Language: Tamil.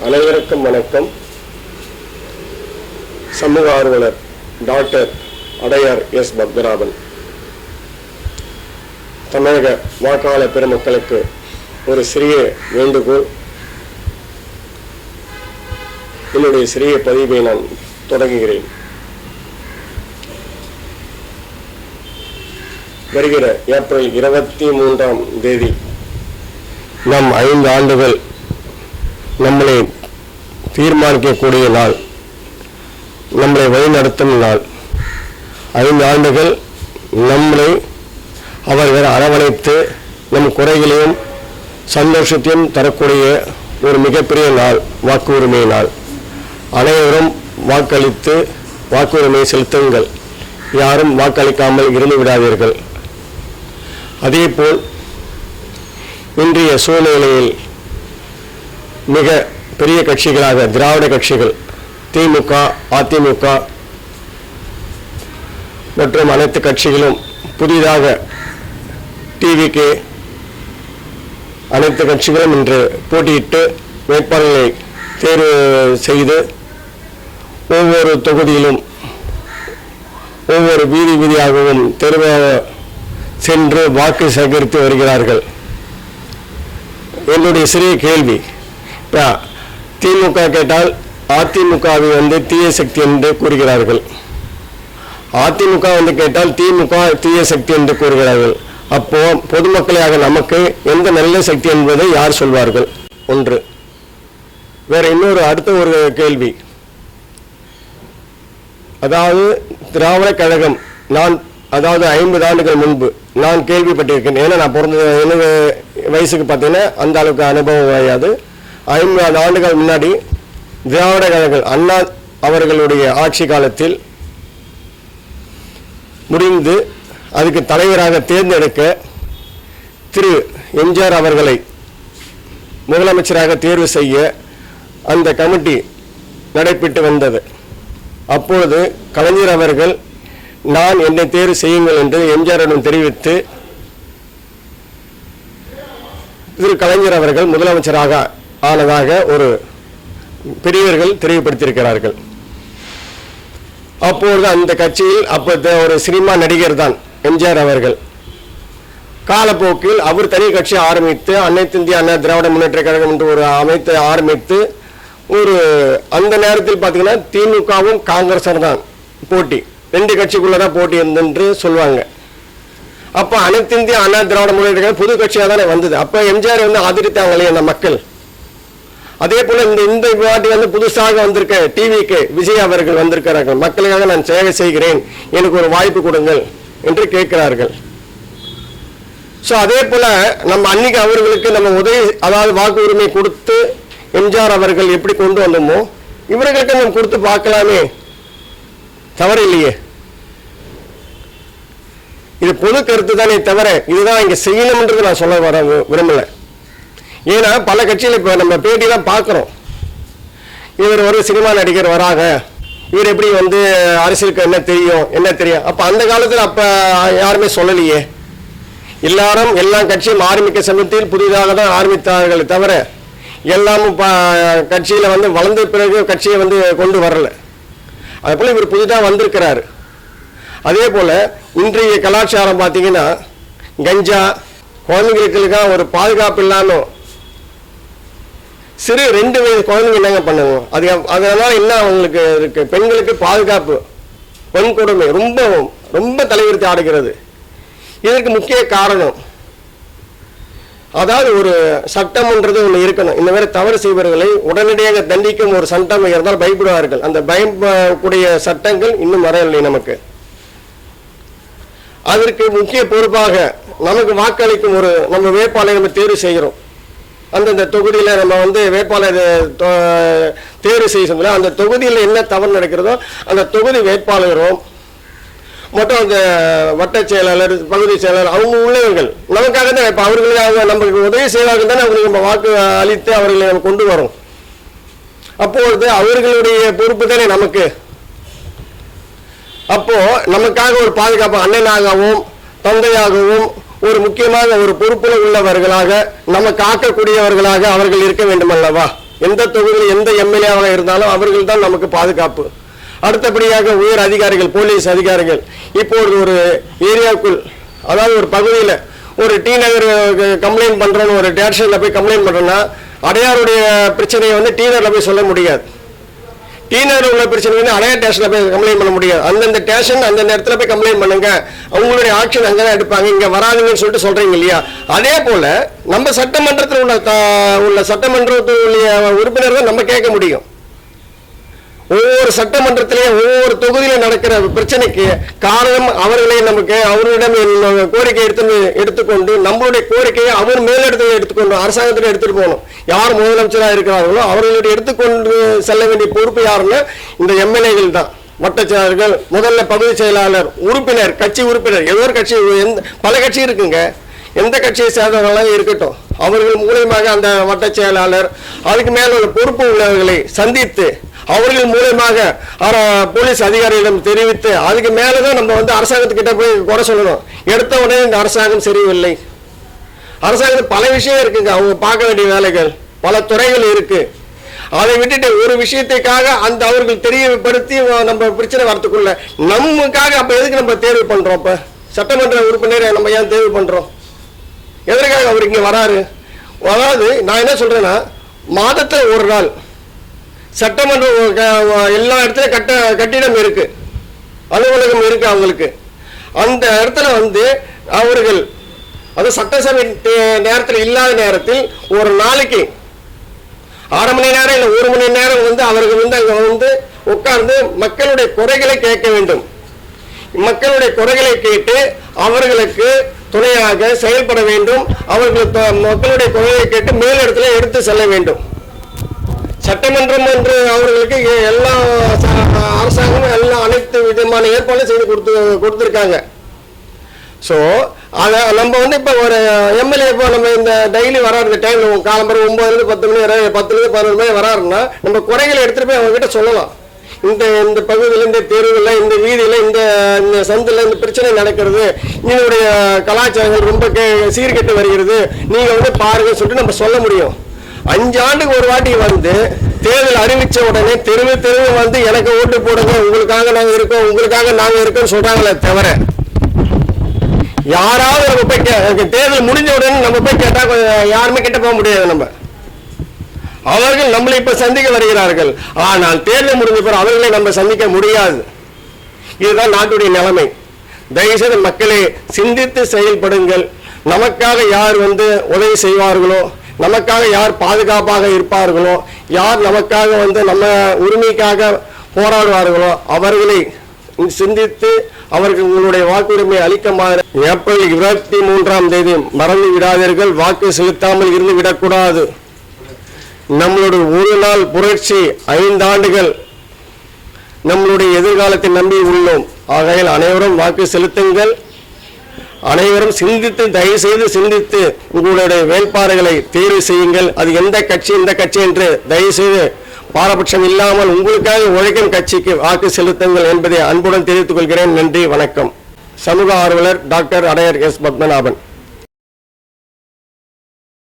அனைவருக்கும் வணக்கம். சமூக ஆர்வலர் டாக்டர் அடையார் எஸ் பத்மநாபன். தமிழக வாக்காளர் பெருமக்களுக்கு ஒரு சிறிய வேண்டுகோள். என்னுடைய சிறிய பதிவை நான் தொடங்குகிறேன். வருகிற ஏப்ரல் 23ஆம் தேதி நம் 5 ஆண்டுகள் நம்மளை தீர்மானிக்கக்கூடிய நாள், நம்மளை வழிநடத்தும் நாள். 5 ஆண்டுகள் நம்மளை அவர்கள் அரவணைத்து நம் குறைகளையும் சந்தோஷத்தையும் தரக்கூடிய ஒரு மிகப்பெரிய நாள், வாக்கு உரிமை நாள். அனைவரும் வாக்களித்து வாக்குரிமை செலுத்துங்கள். யாரும் வாக்களிக்காமல் இருந்து விடாதீர்கள். அதேபோல் இன்றைய சூழ்நிலையில் மிக பெரிய கட்சிகளாக திராவிட கட்சிகள் திமுக, அதிமுக மற்றும் அனைத்து கட்சிகளும் புதிதாக டிவிகே அனைத்து கட்சிகளும் இன்று போட்டியிட்டு வேட்பாளர்களை தேர்வு செய்து ஒவ்வொரு தொகுதியிலும் ஒவ்வொரு வீதியாகவும் தெருவாக சென்று வாக்கு சேகரித்து வருகிறார்கள். என்னுடைய சிறிய கேள்வி, திமுக கேட்டால் அதிமுகவை தீய சக்தி என்று கூறுகிறார்கள், அதிமுக கேட்டால் திமுக தீய சக்தி என்று கூறுகிறார்கள். அப்போ பொதுமக்களாக நமக்கு எந்த நல்ல சக்தி என்பதை யார் சொல்வார்கள்? ஒன்று. வேற இன்னொரு அடுத்த ஒரு கேள்வி, அதாவது திராவிட கழகம், நான் அதாவது 50 ஆண்டுகள் முன்பு நான் கேள்விப்பட்டிருக்கேன். ஏன்னா நான் பிறந்த எனக்கு வயசுக்கு பார்த்தீங்கன்னா அந்த அளவுக்கு அனுபவம் கிடையாது. 50 ஆண்டுகள் முன்னாடி திராவிட கழகம் அண்ணா அவர்களுடைய ஆட்சி காலத்தில் முடிந்து அதுக்கு தலைவராக தேர்ந்தெடுக்க திரு எம்ஜிஆர் அவர்களை முதலமைச்சராக தேர்வு செய்ய அந்த கமிட்டி நடைபெற்று வந்தது. அப்பொழுது கலைஞர் அவர்கள் நான் என்னை தேர்வு செய்யுங்கள் என்று எம்ஜிஆரிடம் தெரிவித்து திரு கலைஞர் அவர்கள் முதலமைச்சராக ஆனதாக ஒரு பெரியவர்கள் தெளிவுபடுத்தியிருக்கிறார்கள். அப்பொழுது அந்த கட்சியில் அப்போ ஒரு சினிமா நடிகர் தான் எம்ஜிஆர் அவர்கள். காலப்போக்கில் அவர் தனி கட்சி ஆரம்பித்து அனைத்து இந்திய அண்ணா திராவிட முன்னேற்ற கழகம் என்று ஒரு அமைத்தை ஆரம்பித்து ஒரு அந்த நேரத்தில் பார்த்தீங்கன்னா திமுகவும் காங்கிரஸும் தான் போட்டி, 2 கட்சிக்குள்ளதான் போட்டி என்று சொல்லுவாங்க. அப்போ அனைத்து இந்திய அண்ணா திராவிட முன்னேற்ற கழகம் புது கட்சியாக தானே வந்தது. அப்போ எம்ஜிஆர் ஆதரித்தாங்களே அந்த மக்கள். அதே போல இந்த வாட்டி புதுசாக வந்திருக்க டிவிக்கு விஜய் அவர்கள் வந்திருக்கிறார்கள். மக்களுக்காக நான் சேவை செய்கிறேன், எனக்கு ஒரு வாய்ப்பு கொடுங்கள் என்று கேட்கிறார்கள். ஸோ அதே போல நம்ம அன்னைக்கு அவர்களுக்கு நம்ம உதவி, அதாவது வாக்கு உரிமை கொடுத்து எம்ஜிஆர் அவர்கள் எப்படி கொண்டு வந்தோமோ இவர்களுக்கு நம்ம கொடுத்து பார்க்கலாமே, தவறு இல்லையே. இது பொது கருத்து தானே தவிர இதுதான் இங்க செய்யணும்ன்றது நான் சொல்ல வர விரும்பல. ஏன்னா பல கட்சியில் இப்போ நம்ம பேட்டி தான் பார்க்குறோம். இவர் ஒரு சினிமா நடிகர் வராங்க, இவர் எப்படி அரசியலுக்கு என்ன தெரியும். அப்போ அந்த காலத்தில் அப்போ யாருமே சொல்லலையே. எல்லாரும் எல்லா கட்சியும் ஆரம்பிக்க சமயத்தில் புதிதாக தான் ஆரம்பித்தார்கள் தவிர எல்லாமும் கட்சியில் வளர்ந்த பிறகு கட்சியை கொண்டு வரல. அதே போல் இவர் புதிதாக வந்திருக்கிறாரு. அதே போல் இன்றைய கலாச்சாரம் பார்த்தீங்கன்னா கஞ்சா, குழந்தைங்களுக்காக ஒரு பாதுகாப்பு இல்லாமல் சிறு 2 வயது குழந்தைங்க என்னங்க பண்ணுவோம். அதனால என்ன அவங்களுக்கு இருக்கு, பெண்களுக்கு பாதுகாப்பு, பெண் கொடுமை ரொம்ப ரொம்ப தலைவிரித்து ஆடுகிறது. இதற்கு முக்கிய காரணம், அதாவது ஒரு சட்டம்ன்றது ஒன்று இருக்கணும். இந்த மாதிரி தவறு செய்பவர்களை உடனடியாக தண்டிக்கும் ஒரு சட்டம் இருந்தால் பயப்படுவார்கள். அந்த பயப்படக்கூடிய சட்டங்கள் இன்னும் வரவில்லை நமக்கு. அதற்கு முக்கிய பொறுப்பாக நமக்கு வாக்களிக்கும் ஒரு நம்ம வேட்பாளரை நம்ம தேர்வு செய்கிறோம். அந்தந்த தொகுதியில் நம்ம வேட்பாளர் தேர்வு செய்ய அந்த தொகுதியில் என்ன தவறு நடக்கிறதோ அந்த தொகுதி வேட்பாளரும் மற்றும் அந்த வட்ட செயலாளர், பகுதி செயலாளர் அவங்க உள்ளவர்கள் நமக்காக தான். இப்போ அவர்களுக்காக நமக்கு உதவி செய்வார்கள் தானே அவங்களுக்கு நம்ம வாக்கு அளித்து அவர்களை நம்ம கொண்டு வரோம். அப்பொழுது அவர்களுடைய பொறுப்பு தானே நமக்கு. அப்போ நமக்காக ஒரு பாதுகாப்பு அண்ணனாகவும் தந்தையாகவும் ஒரு முக்கியமாக ஒரு பொறுப்புல உள்ளவர்களாக நம்ம காக்கக்கூடியவர்களாக அவர்கள் இருக்க வேண்டும் அல்லவா? எந்த தொகுதியில் எந்த எம்எல்ஏவாக இருந்தாலும் அவர்கள் தான் நமக்கு பாதுகாப்பு. அடுத்தபடியாக உயர் அதிகாரிகள், போலீஸ் அதிகாரிகள். இப்போது ஒரு ஏரியாவுக்குள், அதாவது ஒரு பகுதியில் ஒரு டி நகர் கம்ப்ளைண்ட் பண்ணுறோன்னு ஒரு ஸ்டேஷனில் போய் கம்ப்ளைண்ட் பண்ணுறோன்னா அடையாருடைய பிரச்சனையை வந்து டி நகரில் போய் சொல்ல முடியாது. டி நகரில் உள்ள பிரச்சனை வந்து அடையார் ஸ்டேஷனில் போய் கம்ப்ளைண்ட் பண்ண முடியாது. அந்தந்த ஸ்டேஷன் அந்த நேரத்தில் போய் கம்ப்ளைண்ட் பண்ணுங்க, அவங்களுடைய ஆக்ஷன் அங்கே தான் எடுப்பாங்க, இங்கே வராதுங்கன்னு சொல்லிட்டு சொல்கிறீங்க இல்லையா? அதே போல் நம்ம சட்டமன்றத்தில் உள்ள சட்டமன்றத்துடைய உறுப்பினர்கள் நம்ம கேட்க முடியும். ஒவ்வொரு சட்டமன்றத்திலேயும் ஒவ்வொரு தொகுதியிலும் நடக்கிற பிரச்சனைக்கு காரணம் அவர்களே நமக்கு அவர்களிடம் கோரிக்கை எடுத்துக்கொண்டு நம்மளுடைய கோரிக்கையை அவர் மேலிடத்தில் எடுத்துக்கொண்டு அரசாங்கத்தில் எடுத்துட்டு போகணும். யார் முதலமைச்சராக இருக்கிறார்களோ அவர்களுடைய எடுத்துக்கொண்டு செல்ல வேண்டிய பொறுப்பு யாருன்னா இந்த எம்எல்ஏகள் தான். வட்டச் முதல்ல பகுதி செயலாளர், உறுப்பினர், கட்சி உறுப்பினர், ஏதோ ஒரு கட்சி, பல கட்சி இருக்குங்க, எந்த கட்சியை சேர்ந்தவர்களாக இருக்கட்டும், அவர்கள் மூலமாக அந்த வட்டச் செயலாளர் அதுக்கு மேல உள்ள பொறுப்பு உள்ளவர்களை சந்தித்து அவர்கள் மூலமாக போலீஸ் அதிகாரிகளிடம் தெரிவித்து அதுக்கு மேலதான் நம்ம வந்து அரசாங்கத்துக்கிட்ட போய் குறை சொல்லணும். எடுத்த உடனே இந்த அரசாங்கம் சரியில்லை. அரசாங்கத்தில் பல விஷயம் இருக்குங்க, அவங்க பார்க்க வேண்டிய வேலைகள் பல துறைகள் இருக்கு. அதை விட்டுட்டு ஒரு விஷயத்துக்காக அந்த அவர்கள் தெரியப்படுத்தி நம்ம பிரச்சனை வரத்துக்குள்ள நமக்காக அப்ப எதுக்கு நம்ம தேர்வு பண்றோம்? இப்ப சட்டமன்ற உறுப்பினரை நம்ம ஏன் தேர்வு பண்றோம்? எதற்காக அவர் இங்க வராரு? அதாவது நான் என்ன சொல்றேன்னா, மாதத்துல ஒரு நாள் சட்டமன்றம் எல்லா இடத்துலயும் கட்டிடம் இருக்கு, அலுவலகம் இருக்கு அவங்களுக்கு. அந்த இடத்துல வந்து அவர்கள் அது சட்டசபை நேரத்தில் இல்லாத நேரத்தில் ஒரு நாளைக்கு 6 மணி நேரம் இல்லை 1 மணி நேரம் வந்து அவர்கள் வந்து அங்க வந்து உட்கார்ந்து மக்களுடைய குறைகளை கேட்க வேண்டும். மக்களுடைய குறைகளை கேட்டு அவர்களுக்கு துணையாக செயல்பட வேண்டும். அவர்களுக்கு மக்களுடைய குறைகளை கேட்டு மேலிடத்துல எடுத்து செல்ல வேண்டும். சட்டமன்றம் என்று அவர்களுக்கு எல்லா அரசாங்கமும் எல்லா அனைத்து விதமான ஏற்பாடும் செய்து கொடுத்துருக்காங்க. ஸோ அதை நம்ம வந்து இப்போ ஒரு எம்எல்ஏ இப்போ நம்ம இந்த டெய்லி வராரு, இந்த டைம் காலம்பரம் 9 to 10 மணி வரை, 10 to 11 மணி வராருன்னா நம்ம குறைகளை எடுத்துகிட்டு போய் அவங்ககிட்ட சொல்லலாம். இந்த பகுதியில், இந்த தெருவில், இந்த வீதியில், இந்த சந்தில் இந்த பிரச்சனை நடக்கிறது, இதனுடைய கலாச்சாரங்கள் ரொம்ப சீர்கெட்டு வருகிறது, நீங்கள் வந்து பாருங்க சொல்லிட்டு நம்ம சொல்ல முடியும். 5 ஆண்டுக்கு ஒரு வாட்டி வந்து தேர்தல் அறிவிச்ச உடனே தெருவு வந்து எனக்கு ஓட்டு போடுங்க, உங்களுக்காக நாங்க இருக்கோம், உங்களுக்காக நாங்க இருக்கோம் சொல்றாங்களே தவிர யாராவது நம்ம போய் தேர்தல் முடிஞ்ச உடனே நம்ம போய் கேட்டா யாருமே கிட்ட போக முடியாது. நம்ம அவர்கள் நம்மளை இப்ப சந்திக்க வருகிறார்கள், ஆனால் தேர்தல் முடிஞ்ச பிறகு அவர்களை நம்ம சந்திக்க முடியாது. இதுதான் நாட்டுடைய நிலைமை. தயவுசெய்து மக்களே சிந்தித்து செயல்படுங்கள். நமக்காக யார் வந்து உதவி செய்வார்களோ, நமக்காக யார் பாதுகாப்பாக இருப்பார்களோ, யார் நமக்காக வந்து நம்ம உரிமைக்காக போராடுவார்களோ அவர்களை சிந்தித்து அவர்கள் உங்களுடைய வாக்குரிமை அளிக்குமாறு ஏப்ரல் 23ஆம் தேதி மறந்து விடாதீர்கள். வாக்கு செலுத்தாமல் இருந்து விடக்கூடாது. நம்மளுடைய ஒரு நாள் புரட்சி 5 ஆண்டுகள் நம்மளுடைய எதிர்காலத்தை நம்பி உள்ளோம். ஆகையால் அனைவரும் வாக்கு செலுத்துங்கள். அனைவரும் சிந்தித்து, தயவு செய்து சிந்தித்து உங்களுடைய வேட்பாளர்களை தேர்வு செய்யுங்கள். அது எந்த கட்சி இந்த கட்சி என்று தயவு செய்து பாரபட்சம் இல்லாமல் உங்களுக்காக உழைக்கும் கட்சிக்கு வாக்கு செலுத்துங்கள் என்பதை அன்புடன் தெரிவித்துக் கொள்கிறேன். நன்றி, வணக்கம். சமூக ஆர்வலர் டாக்டர் அடையார் எஸ். பத்மநாபன்.